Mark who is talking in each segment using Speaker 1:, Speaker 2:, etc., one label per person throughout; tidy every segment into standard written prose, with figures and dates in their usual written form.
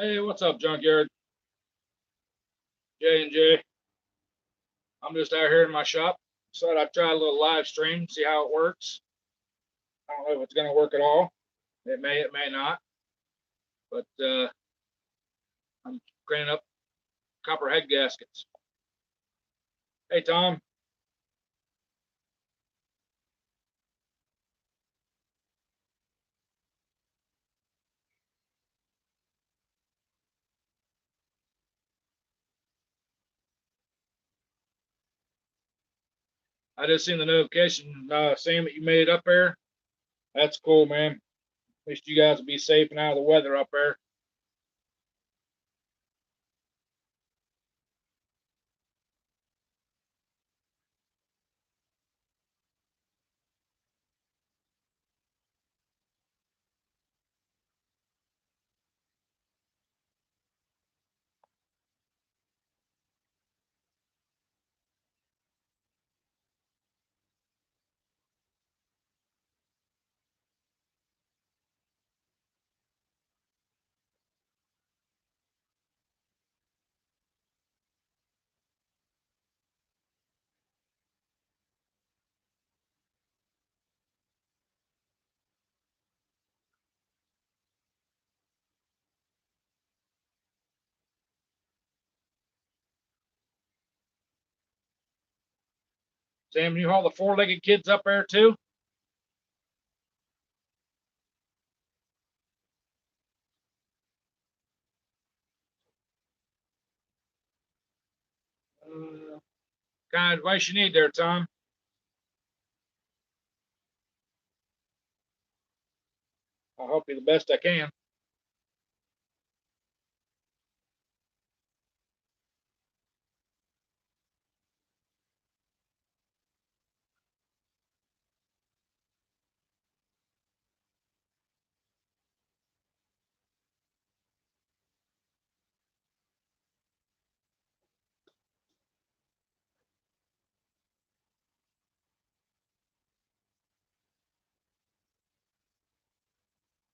Speaker 1: Hey, what's up, Junkyard? J&J. I'm just out here in my shop. Said I'd try a little live stream, see how it works. I don't know if it's going to work at all. It may not. But I'm cleaning up copper head gaskets. Hey, Tom. I just seen the notification saying that you made it up there. That's cool, man. At least you guys will be safe and out of the weather up there. Sam, you haul the four-legged kids up there too? Kind of advice you need there, Tom. I'll help you the best I can.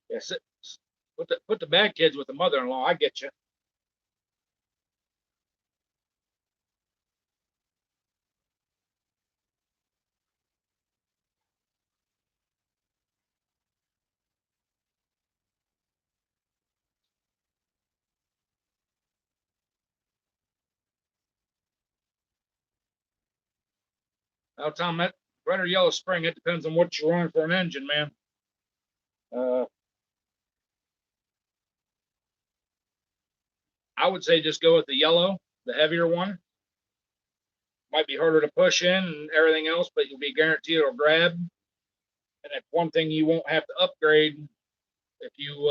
Speaker 1: Yes, put the bad kids with the mother-in-law. I get you. Now, Tom, that red or yellow spring, it depends on what you're running for an engine, man. Uh, I would say just go with the yellow, the heavier one. Might be harder to push in and everything else, but you'll be guaranteed it'll grab. And that's one thing you won't have to upgrade if you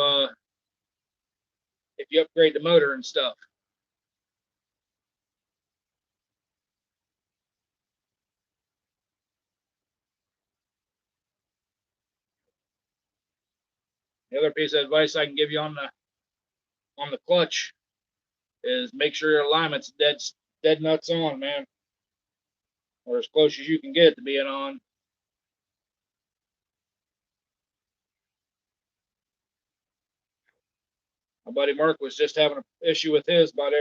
Speaker 1: upgrade the motor and stuff. The other piece of advice I can give you on the clutch is make sure your alignment's dead nuts on, man, or as close as you can get to being on. My buddy Mark was just having an issue with his about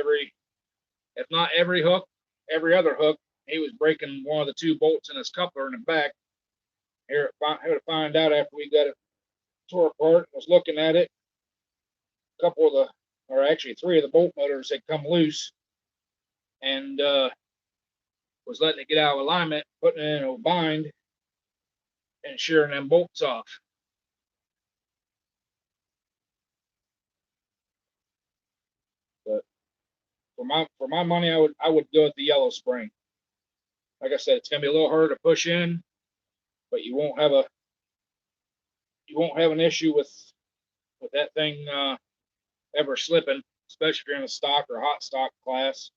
Speaker 1: if not every hook, every other hook. He was breaking one of the two bolts in his coupler in the back. Here to find out after we got it tore apart. Was looking at it. A couple of or actually three of the bolt motors had come loose, and was letting it get out of alignment, putting it in a bind, and shearing them bolts off. But for my money, I would go with the yellow spring. Like I said, it's gonna be a little harder to push in, but you won't have an issue with that thing ever slipping, especially if you're in a stock or hot stock class.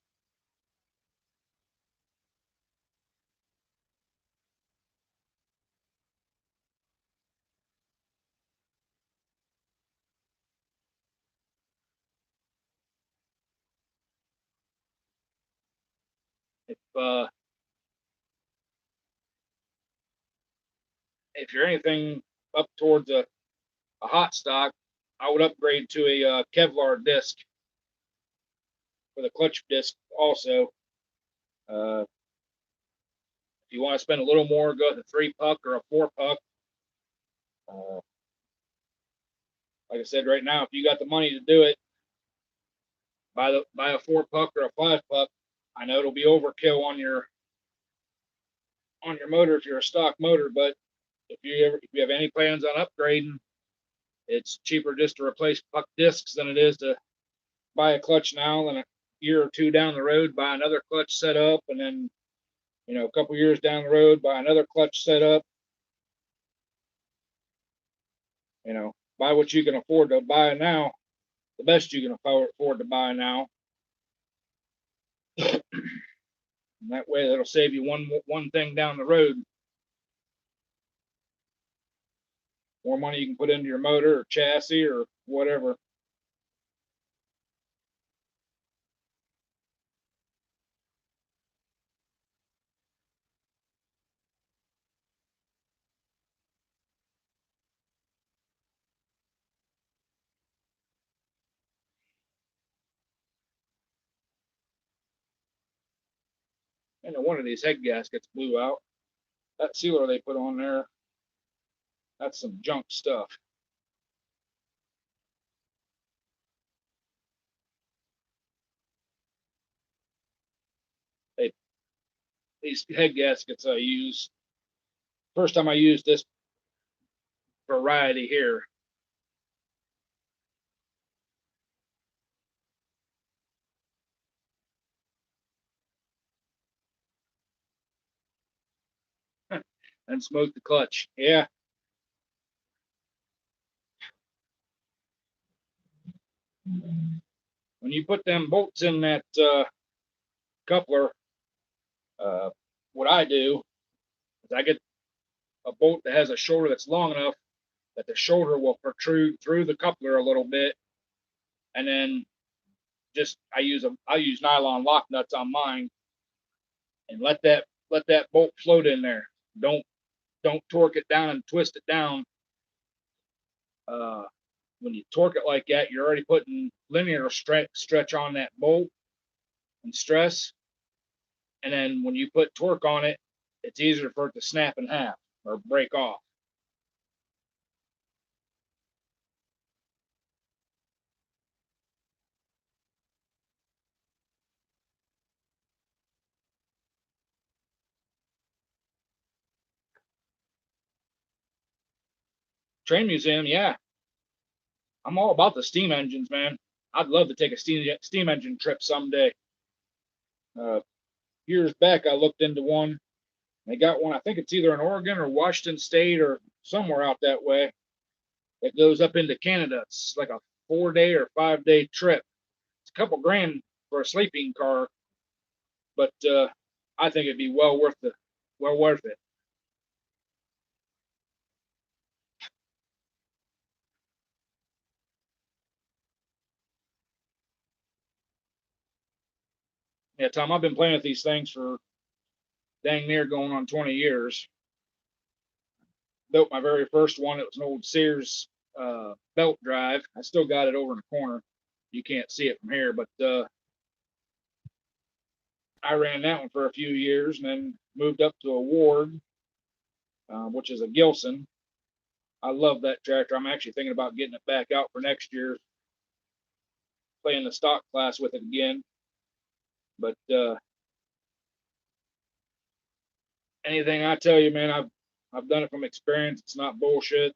Speaker 1: If if you're anything up towards a hot stock, I would upgrade to a Kevlar disc for the clutch disc also. If you want to spend a little more, go with a 3-puck or a 4-puck. Like I said, right now, if you got the money to do it, buy a 4-puck or a 5-puck. I know it'll be overkill on your motor if you're a stock motor, but if you have any plans on upgrading, it's cheaper just to replace puck discs than it is to buy a clutch now, and a year or two down the road buy another clutch set up, and then a couple years down the road buy another clutch set up. Buy what you can afford to buy now, the best you can afford to buy now. And that way, that'll save you one thing down the road. More money you can put into your motor or chassis or whatever. And one of these head gaskets blew out. That sealer they put on there, that's some junk stuff. These head gaskets I use, first time I used this variety here, and smoked the clutch. Yeah. When you put them bolts in that coupler, what I do is I get a bolt that has a shoulder that's long enough that the shoulder will protrude through the coupler a little bit, and then I use nylon lock nuts on mine, and let that bolt float in there. Don't torque it down and twist it down. When you torque it like that, you're already putting linear stretch on that bolt and stress. And then when you put torque on it, it's easier for it to snap in half or break off. Train museum, yeah. I'm all about the steam engines, man. I'd love to take a steam engine trip someday. Years back, I looked into one. They got one. I think it's either in Oregon or Washington State or somewhere out that way. It goes up into Canada. It's like a 4-day or 5-day trip. It's a couple grand for a sleeping car, but I think it'd be well worth it. Yeah, Tom, I've been playing with these things for dang near going on 20 years. Built my very first one. It was an old Sears belt drive. I still got it over in the corner. You can't see it from here, but I ran that one for a few years and then moved up to a Ward, which is a Gilson. I love that tractor. I'm actually thinking about getting it back out for next year, playing the stock class with it again. But anything I tell you, man, I've done it from experience. It's not bullshit.